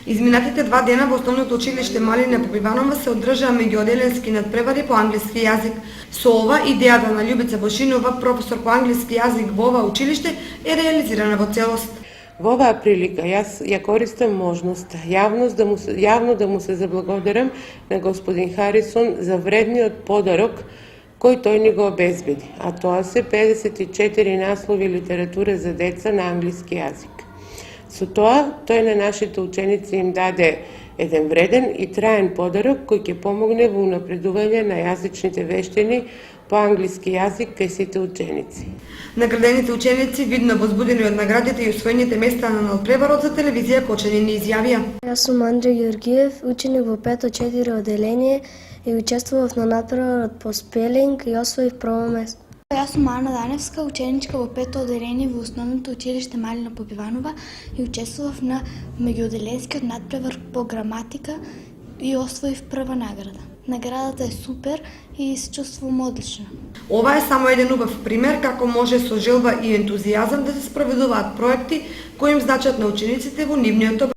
Изминатите 2 дена во основното училиште Малина Попиванова се одржаа меѓуоделенски надпревари по англиски јазик. Со ова, идејата на Љубица Бошинова, професор по англиски јазик во ова училиште, е реализирана во целост. Во оваа прилика јас ја користам можност јавно да му се заблагодарам на господин Харисон за вредниот подарок кој тој ни го обезбеди, а тоа се 54 наслови литература за деца на англиски јазик. Со тоа, тој на нашите ученици им даде еден вреден и траен подарок кој ќе помогне во унапредување на јазичните вештини по англиски јазик кај сите ученици. Наградените ученици, видно возбудени од наградите и усвоените места на надпреварот за телевизија Кочани ни изјавија. Јас сум Андреј Ѓоргиев, ученик во 5-4 оделение и учествував на надпреварот по спелинг и освоив прво место. Јас сум Ана Даневска, ученичка во 5-то оделение во основното училиште Малина Попиванова и учествував на меѓуоделенскиот надпревар по граматика и освоив прва награда. Наградата е супер и се чувствувам одлично. Ова е само еден убав пример како може со желба и ентузијазам да се спроведуваат проекти кои им значат на учениците во нивниот